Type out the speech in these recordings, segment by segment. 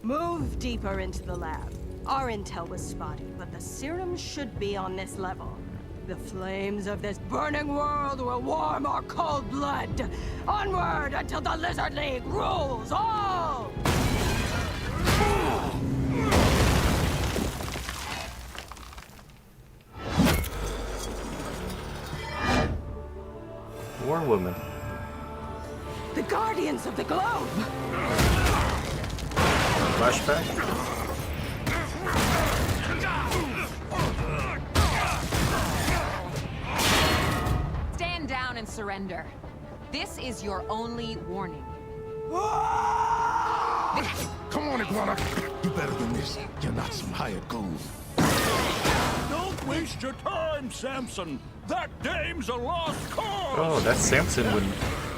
Move deeper into the lab. Our intel was spotty, but the serum should be on this level. The flames of this burning world will warm our cold blood. Onward until the Lizard League rules all! War woman. The Guardians of the Globe! Flashback. Stand down and surrender. This is your only warning. Come on, Iguana. You better than this. You're not some hired goon. Don't waste your time, Samson. That dame's a lost cause. Oh, that's Samson when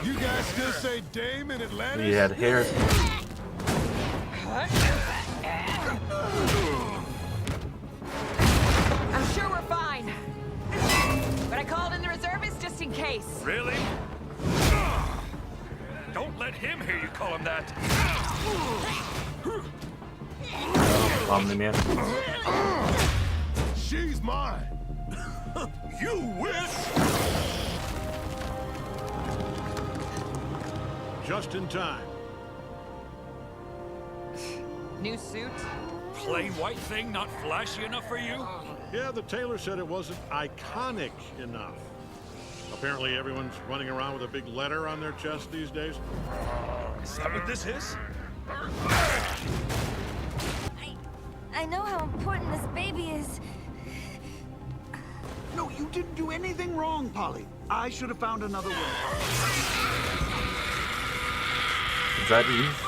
You guys still say dame in Atlanta? he had hair. I'm sure we're fine. But I called in the reservists just in case. Really? Don't let him hear you call him that. Omni-Man. She's mine. You wish. Just in time. New suit? Plain white thing not flashy enough for you? Yeah, the tailor said it wasn't iconic enough. Apparently everyone's running around with a big letter on their chest these days. Is that what this is? I know how important this baby is. No, you didn't do anything wrong, Polly. I should have found another way. Is that Eve?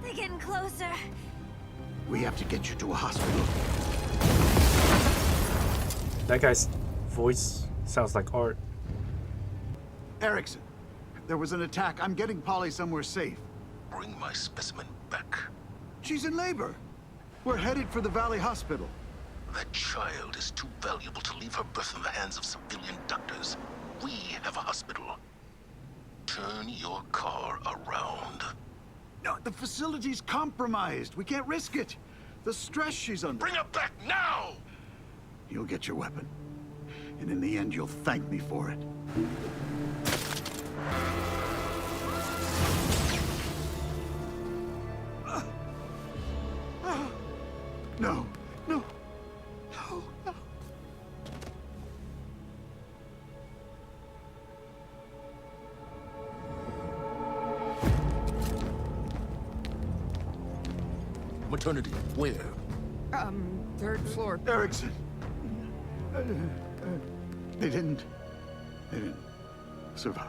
They're getting closer. We have to get you to a hospital. That guy's voice sounds like art. Erickson, there was an attack. I'm getting Polly somewhere safe. Bring my specimen back. She's in labor. We're headed for the Valley Hospital. That child is too valuable to leave her birth in the hands of civilian doctors. We have a hospital. Turn your car around. No, the facility's compromised. We can't risk it. The stress she's under. Bring her back now! You'll get your weapon. And in the end, you'll thank me for it. No, no, no, no. Maternity, where? Third floor. Erickson. They didn't survive.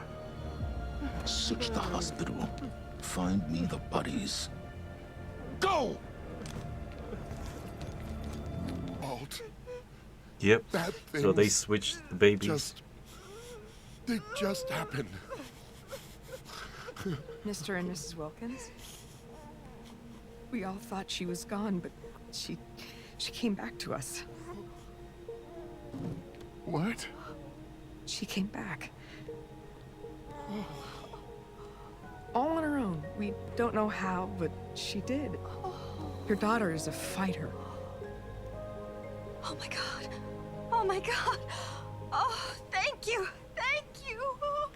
Search the hospital. Find me the bodies. Go! Alt. Yep. Bad So they things switched the babies. They just happened. Mr. and Mrs. Wilkins? We all thought she was gone, but she came back to us. What? She came back. All on her own. We don't know how, but she did. Your daughter is a fighter. Oh my god. Oh my god. Oh, thank you. Thank you.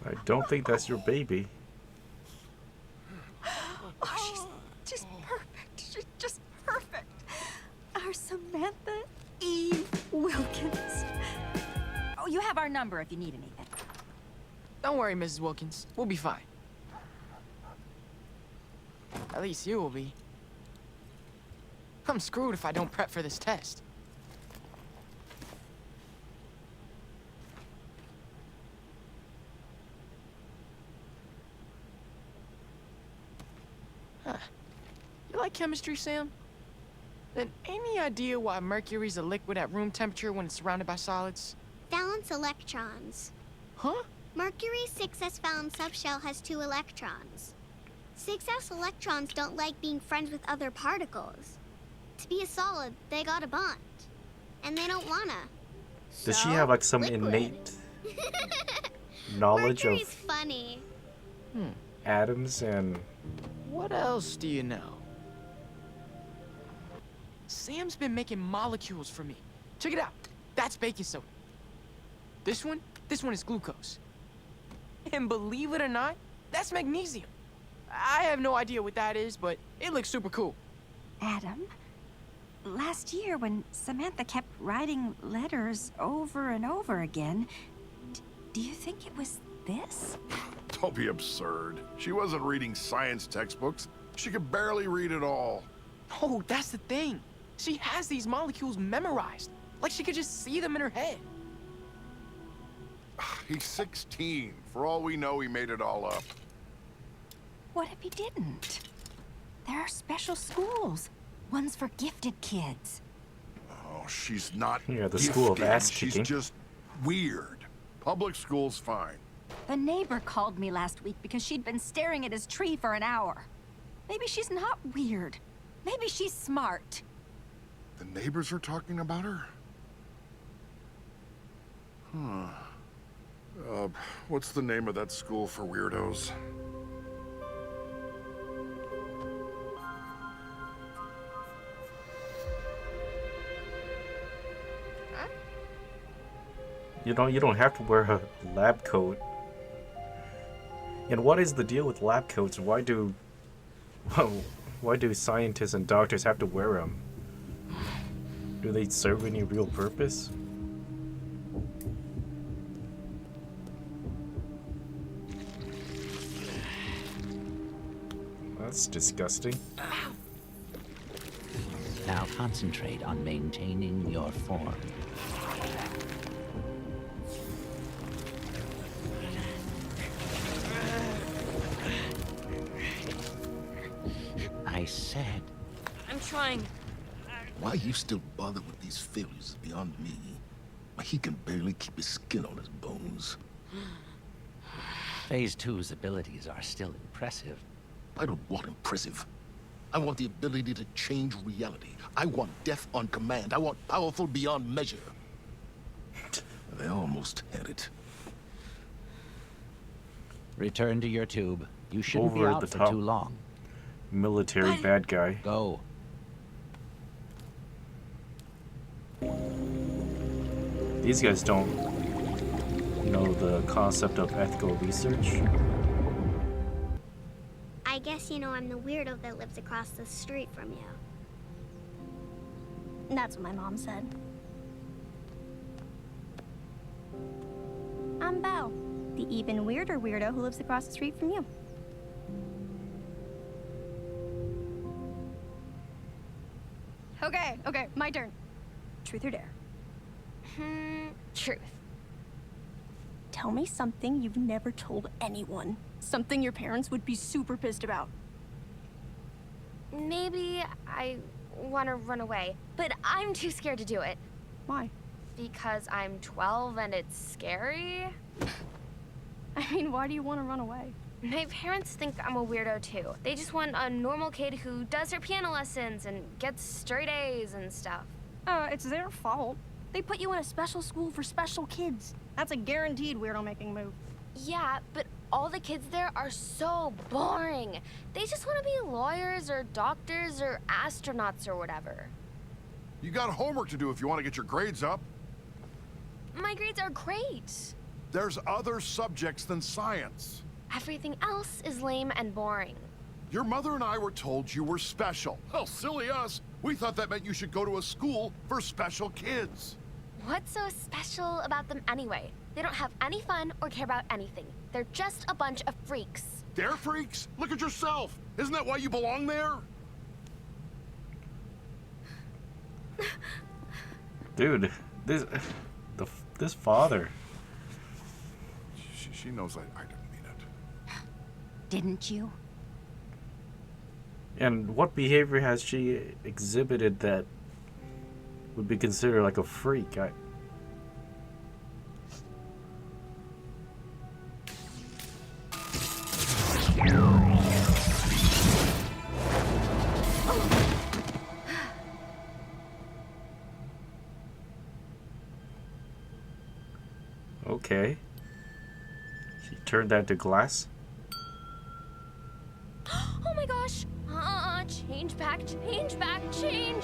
I don't think that's your baby. Oh, she's perfect. She's just perfect. Our Samantha Eve Wilkins. Oh, you have our number if you need anything. Don't worry, Mrs. Wilkins. We'll be fine. At least you will be. I'm screwed if I don't prep for this test. Huh. You like chemistry, Sam? Then any idea why mercury's a liquid at room temperature when it's surrounded by solids? Valence electrons. Huh? Mercury's 6s valence subshell has 2 electrons. 6s electrons don't like being friends with other particles. To be a solid, they got a bond. And they don't wanna. Does she have like some liquid. innate knowledge Mercury's of funny. atoms and What else do you know? Sam's been making molecules for me. Check it out. That's baking soda. This one is glucose. And believe it or not, that's magnesium. I have no idea what that is, but it looks super cool. Adam, last year when Samantha kept writing letters over and over again, do you think it was this? Don't be absurd. She wasn't reading science textbooks. She could barely read at all. Oh, that's the thing. She has these molecules memorized. Like she could just see them in her head. He's 16. For all we know, he made it all up. What if he didn't? There are special schools. Ones for gifted kids. Oh, she's not Yeah, the gifted. school of ass She's kicking. just weird. Public school's fine. The neighbor called me last week because she'd been staring at his tree for an hour. Maybe she's not weird. Maybe she's smart. The neighbors are talking about her? What's the name of that school for weirdos? You don't have to wear a lab coat. And what is the deal with lab coats? Why do scientists and doctors have to wear them? Do they serve any real purpose? That's disgusting. Now concentrate on maintaining your form. I said... I'm trying. Why you still bother with these failures is beyond me. He can barely keep his skin on his bones. Phase 2's abilities are still impressive. I don't want impressive. I want the ability to change reality. I want death on command. I want powerful beyond measure. They almost had it. Return to your tube. You shouldn't be Over out the for top. too long. Military bad guy. Go. These guys don't know the concept of ethical research. I guess you know I'm the weirdo that lives across the street from you. That's what my mom said. I'm Belle, the even weirder weirdo who lives across the street from you. Okay, my turn. Truth or dare? Truth. Tell me something you've never told anyone. Something your parents would be super pissed about. Maybe I want to run away, but I'm too scared to do it. Why? Because I'm 12 and it's scary. I mean, why do you want to run away? My parents think I'm a weirdo too. They just want a normal kid who does her piano lessons and gets straight A's and stuff. It's their fault. They put you in a special school for special kids. That's a guaranteed weirdo-making move. Yeah, but all the kids there are so boring. They just want to be lawyers or doctors or astronauts or whatever. You got homework to do if you want to get your grades up. My grades are great. There's other subjects than science. Everything else is lame and boring. Your mother and I were told you were special. Hell, silly us. We thought that meant you should go to a school for special kids. What's so special about them anyway? They don't have any fun or care about anything. They're just a bunch of freaks. They're freaks? Look at yourself. Isn't that why you belong there? Dude, this father. She knows I didn't mean it. Didn't you? And what behavior has she exhibited that would be considered like a freak? Okay. She turned that to glass. Oh my gosh, Change back, change back, change!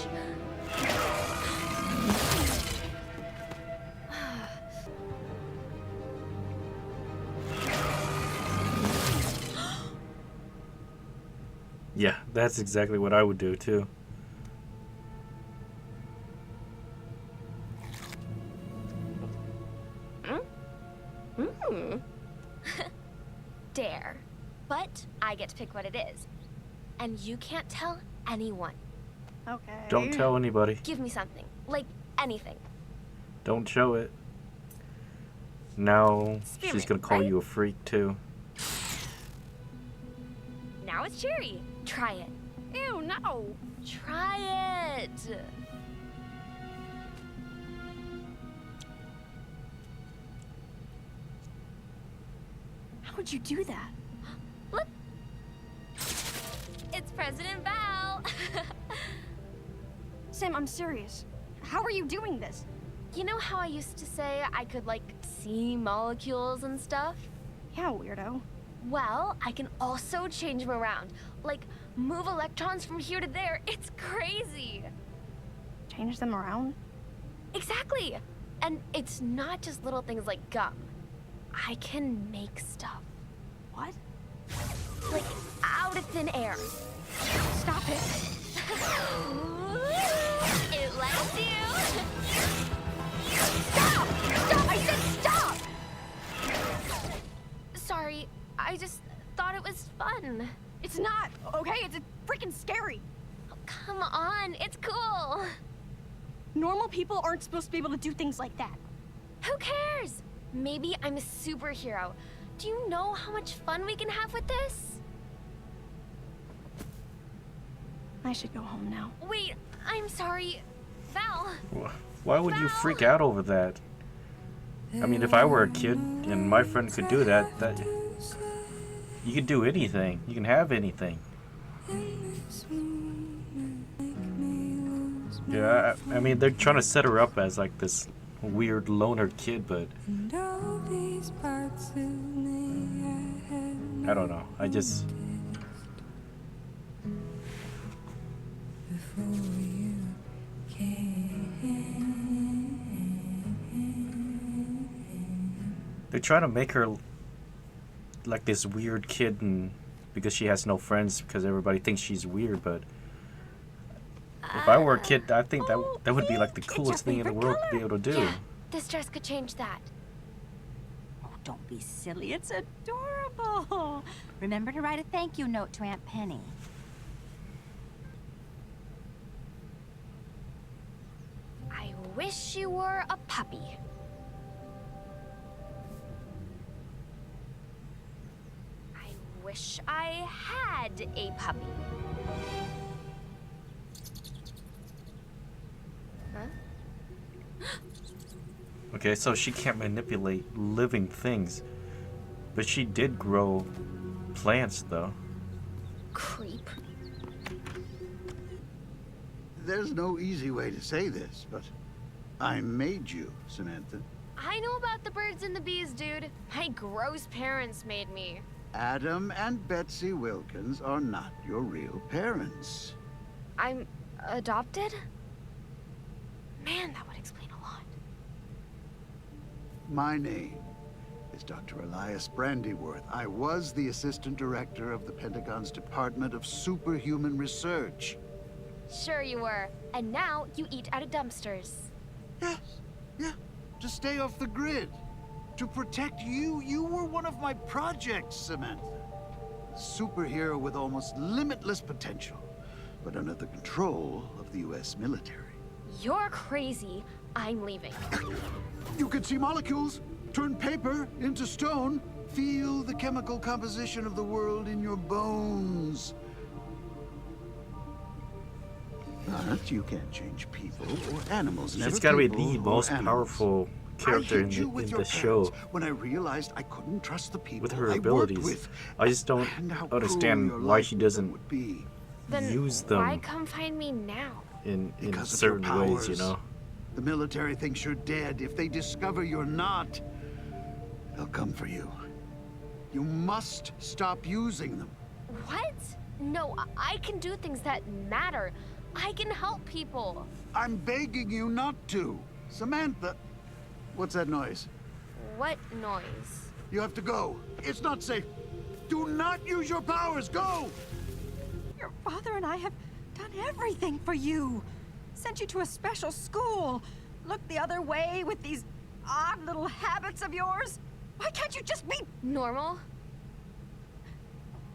Yeah, that's exactly what I would do too. Dare. But I get to pick what it is. And you can't tell anyone. Okay. Don't tell anybody. Give me something. Like, anything. Don't show it. Now she's Spearmint, gonna call right? you a freak too. Now it's cherry. Try it. Ew, no. Try it. How would you do that? Look. It's President Val. Sam, I'm serious. How are you doing this? You know how I used to say I could, like, see molecules and stuff? Yeah, weirdo. Well, I can also change them around. Like, move electrons from here to there. It's crazy. Change them around? Exactly. And it's not just little things like gum. I can make stuff. What? Like, out of thin air. Stop it. It lets you. Stop! Stop! I said stop! Sorry, I just thought it was fun. It's not, okay? It's freaking scary. Oh, come on, it's cool. Normal people aren't supposed to be able to do things like that. Who cares? Maybe I'm a superhero. Do you know how much fun we can have with this? I should go home now. Wait, I'm sorry. Val. Why would you freak out over that? I mean, if I were a kid and my friend could do that you can do anything. You can have anything. Yeah, I mean, they're trying to set her up as like this weird loner kid, but I don't know. I just they're trying to make her like this weird kid, and because she has no friends because everybody thinks she's weird. But if I were a kid, I think that would be like the coolest thing in the world to be able to do. Yeah, this dress could change that. Oh, don't be silly. It's adorable. Remember to write a thank you note to Aunt Penny. I wish you were a puppy. I wish I had a puppy. Huh? Okay, so she can't manipulate living things, but she did grow plants, though. Creep. There's no easy way to say this, but I made you, Samantha. I know about the birds and the bees, dude. My gross parents made me. Adam and Betsy Wilkins are not your real parents. I'm adopted? Man, that would explain a lot. My name is Dr. Elias Brandyworth. I was the assistant director of the Pentagon's Department of Superhuman Research. Sure you were. And now you eat out of dumpsters. Yes, yeah, to stay off the grid. To protect you. You were one of my projects, Samantha. A superhero with almost limitless potential, but under the control of the US military. You're crazy. I'm leaving. You can see molecules, turn paper into stone, feel the chemical composition of the world in your bones. But you can't change people or animals. She's got to be the most powerful character in the show. When I realized I couldn't trust the people with her I abilities. with, I just don't understand why she doesn't Then use them why come find me now? in Because of certain your ways, you powers. know? The military thinks you're dead. If they discover you're not, they'll come for you. You must stop using them. What? No, I can do things that matter. I can help people. I'm begging you not to. Samantha, what's that noise? What noise? You have to go. It's not safe. Do not use your powers. Go! Your father and I have done everything for you. Sent you to a special school. Looked the other way with these odd little habits of yours. Why can't you just be normal?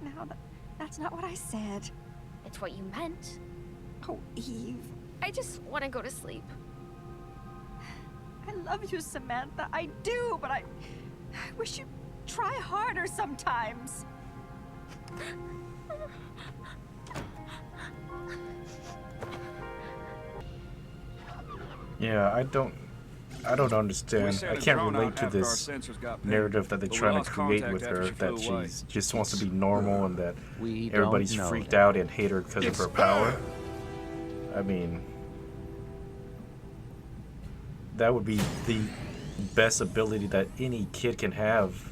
Now, that's not what I said. It's what you meant. Oh, Eve. I just want to go to sleep. I love you, Samantha. I do, but I wish you'd try harder sometimes. Yeah, I don't understand. I can't relate to this narrative that they're trying to create with her, that she just wants to be normal and that everybody's freaked out and hate her because of her power. I mean, that would be the best ability that any kid can have.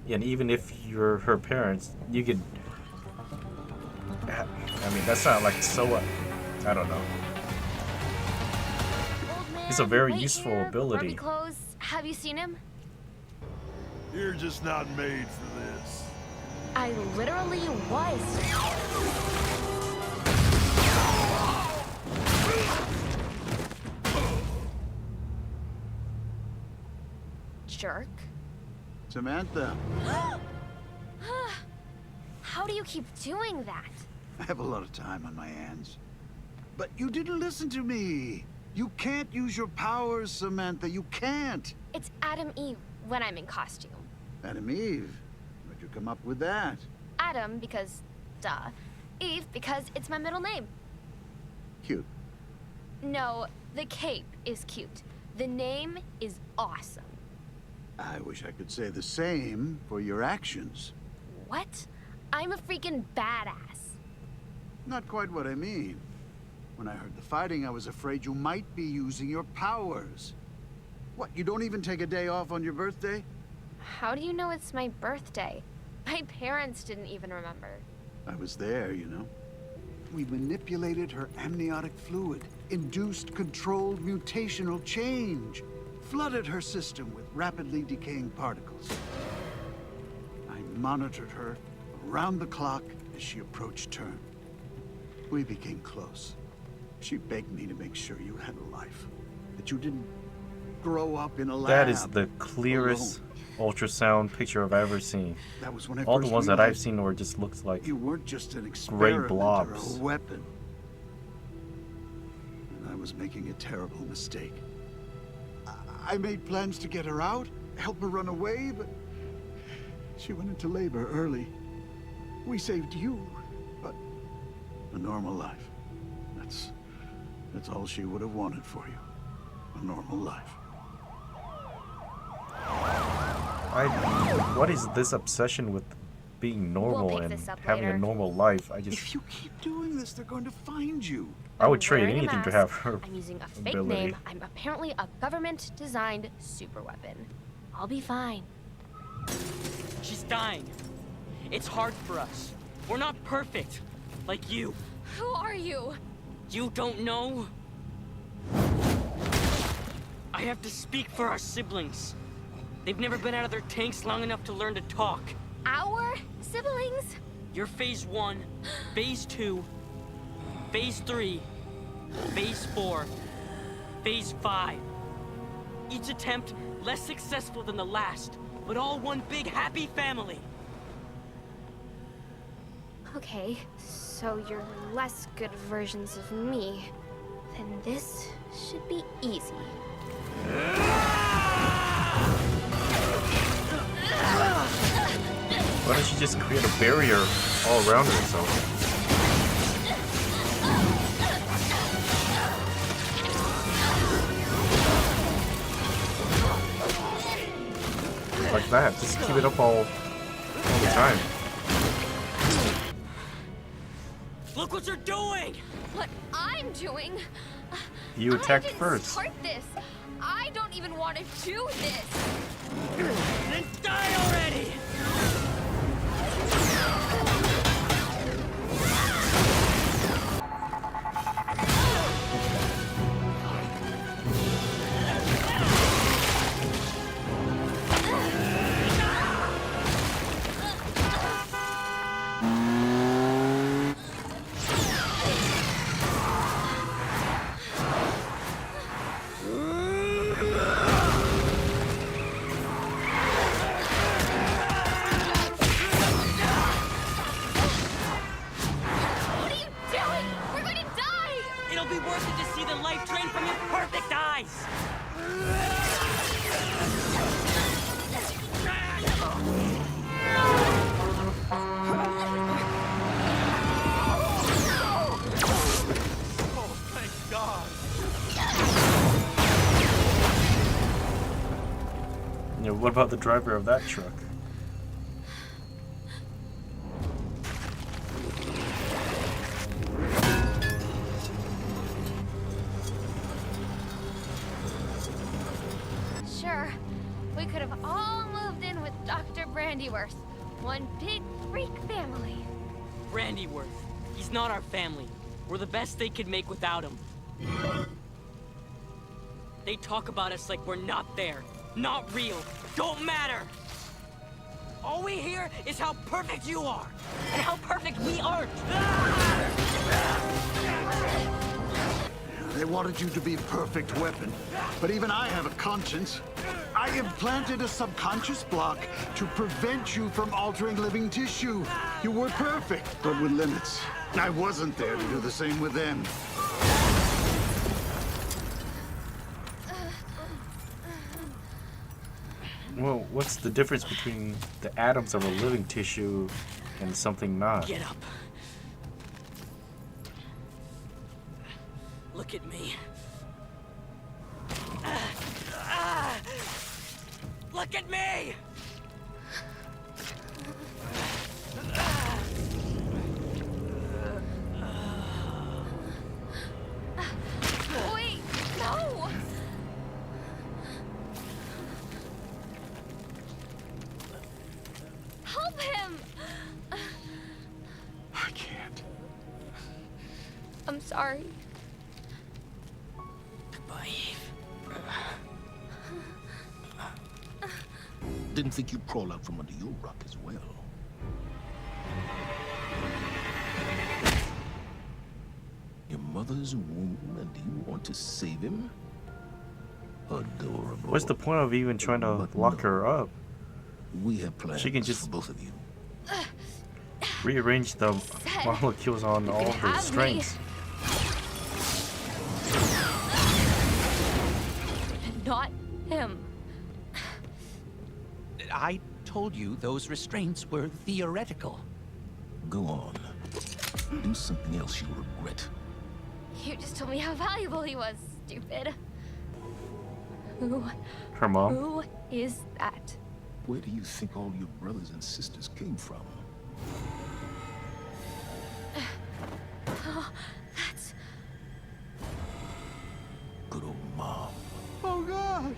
And even if you're her parents, you could... I mean, that's not like so... I don't know. It's a very useful ability. Clothes. Have you seen him? You're just not made for this. I literally was. Jerk. Samantha. How do you keep doing that? I have a lot of time on my hands. But you didn't listen to me. You can't use your powers, Samantha. You can't. It's Adam Eve when I'm in costume. Adam Eve? Where'd you come up with that? Adam because, duh. Eve because it's my middle name. Cute. No, the cape is cute. The name is awesome. I wish I could say the same for your actions. What? I'm a freaking badass. Not quite what I mean. When I heard the fighting, I was afraid you might be using your powers. What, you don't even take a day off on your birthday? How do you know it's my birthday? My parents didn't even remember. I was there, you know. We manipulated her amniotic fluid, induced controlled mutational change, flooded her system with rapidly decaying particles. I monitored her around the clock as she approached term. We became close. She begged me to make sure you had a life, that you didn't grow up in a lab. That is the clearest ultrasound picture I've ever seen. That was when I All the first ones that I've realized seen were just looks like you weren't just an gray experiment blobs. or a weapon. And I was making a terrible mistake. I made plans to get her out, help her run away, but she went into labor early. We saved you, but a normal life. That's all she would have wanted for you. A normal life. What is this obsession with being normal and having a normal life? If you keep doing this, they're going to find you. I would trade Wearing a anything to mask, have her I'm using a fake ability. name. I'm apparently a government-designed superweapon. I'll be fine. She's dying. It's hard for us. We're not perfect, like you. Who are you? You don't know? I have to speak for our siblings. They've never been out of their tanks long enough to learn to talk. Our siblings? You're phase 1, phase 2, phase 3, phase 4, phase 5. Each attempt less successful than the last, but all one big happy family. Okay, so you're less good versions of me. Then this should be easy. Why don't you just create a barrier all around herself? Like that, just keep it up all the time. Look what you're doing! What I'm doing? You attacked I didn't first. start this. I don't even want to do this. Then die already! It'll be worth it to see the life drain from your perfect eyes! Oh, thank God. Yeah, what about the driver of that truck? Sure, we could have all moved in with Dr. Brandyworth. One big freak family. Brandyworth. He's not our family. We're the best they could make without him. They talk about us like we're not there. Not real. Don't matter. All we hear is how perfect you are. And how perfect we aren't. They wanted you to be a perfect weapon, but even I have a conscience. I implanted a subconscious block to prevent you from altering living tissue. You were perfect, but with limits. I wasn't there to do the same with them. Well, what's the difference between the atoms of a living tissue and something not? Get up. Look at me. Look at me! Wait, no! Help him! I can't. I'm sorry. Goodbye, Eve. Didn't think you'd crawl out from under your rock as well. Your mother's womb, and you want to save him? Adorable. What's the point of even trying to lock her up? We have plans She can just for both of you. rearrange the molecules on all of the strings. Not him. I told you those restraints were theoretical. Go on. Do something else you regret. You just told me how valuable he was, stupid. Who? Her mom? Who is that? Where do you think all your brothers and sisters came from? Oh, that's... Good old Mom. Oh, God!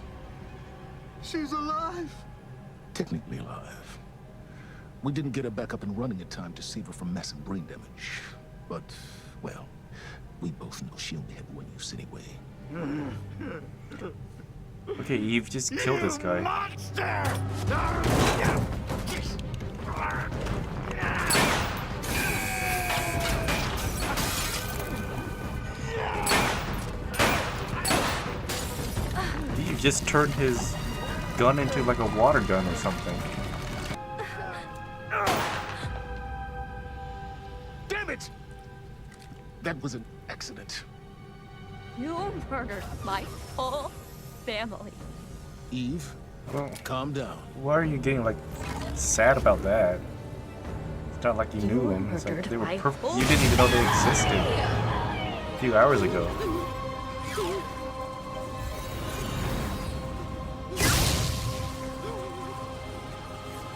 She's alive! Technically alive. We didn't get her back up and running in time to save her from massive brain damage. But, well, we both know she only had one use anyway. Okay, Eve, just kill this guy. Monster! Eve just turned his gun into like a water gun or something. Damn it! That was an accident. You murdered my whole family. Eve, Well, calm down. why are you getting like sad about that? It's not like you knew them. It's like they were perfect. You didn't even know they existed a few hours ago.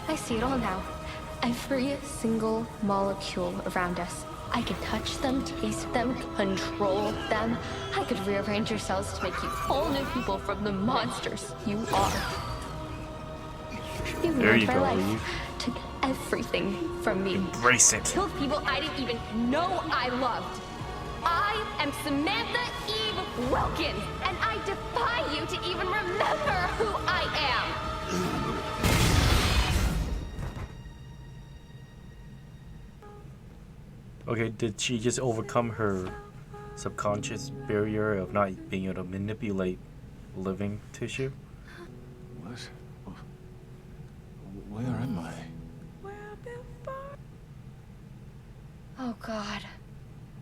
I see it all now. Every single molecule around us. I can touch them, taste them, control them. I could rearrange your cells to make you all new people from the monsters you are. You There you ruined my go, life. Eve. Took everything from me. Embrace it. Killed people I didn't even know I loved. I am Samantha Eve Wilkins, and I defy you to even remember who I am. Okay, did she just overcome her subconscious barrier of not being able to manipulate living tissue? What? Where am I? Oh, God.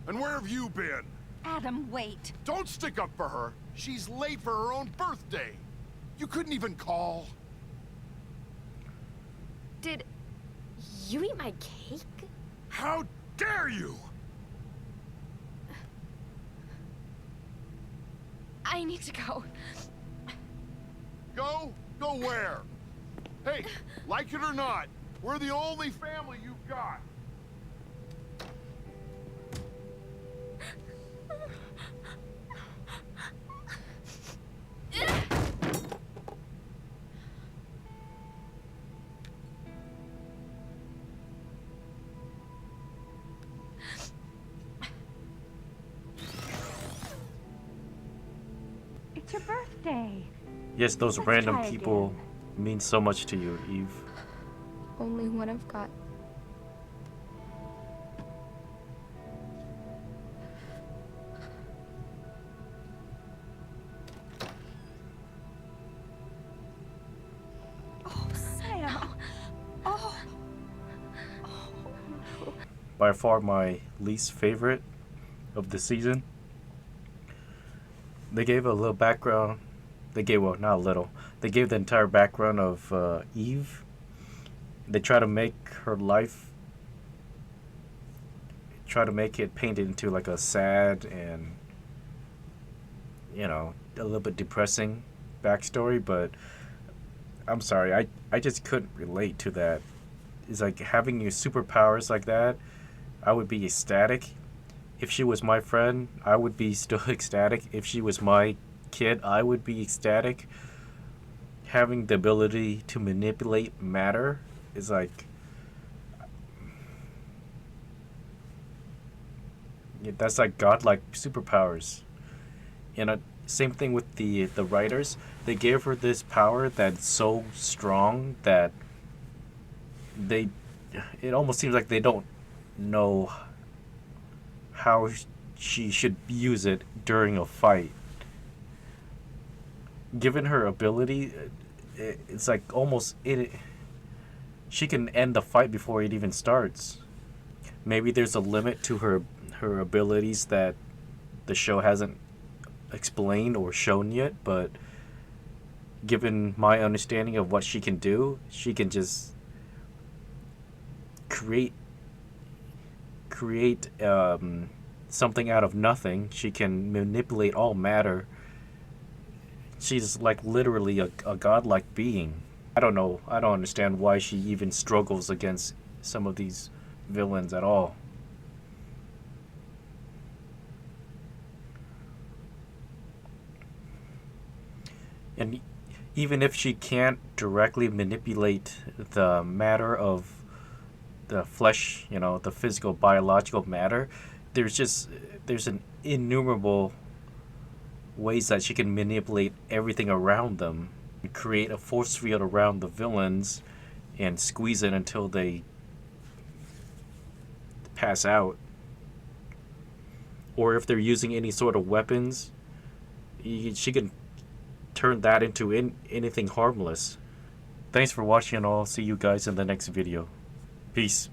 And where have you been? Adam, wait. Don't stick up for her. She's late for her own birthday. You couldn't even call. Did you eat my cake? How dare you! I need to go. Go? Go where? Hey, like it or not, we're the only family you've got. It's your birthday. Yes, those Let's random try people mean so much to you, Eve. Only one I've got. Oh, Sam. Oh. By far my least favorite of the season. They gave a little background. They gave, well, not a little. They gave the entire background of Eve. They try to make her life, try to make it painted into like a sad and, you know, a little bit depressing backstory, but I'm sorry, I just couldn't relate to that. It's like having your superpowers like that, I would be ecstatic. If she was my friend, I would be still ecstatic. If she was my kid, I would be ecstatic. Having the ability to manipulate matter is like, yeah, that's like godlike superpowers. And same thing with the writers. They gave her this power that's so strong that it almost seems like they don't know how she should use it during a fight. Given her ability, it's like almost she can end the fight before it even starts. Maybe there's a limit to her abilities that the show hasn't explained or shown yet, but given my understanding of what she can do, she can just create something out of nothing. She can manipulate all matter. She's like literally a godlike being. I don't know. I don't understand why she even struggles against some of these villains at all. And even if she can't directly manipulate the matter of the flesh, you know, the physical, biological matter, there's an innumerable ways that she can manipulate everything around them and create a force field around the villains and squeeze it until they pass out. Or if they're using any sort of weapons, she can turn that into anything harmless. Thanks for watching, and I'll see you guys in the next video. Peace.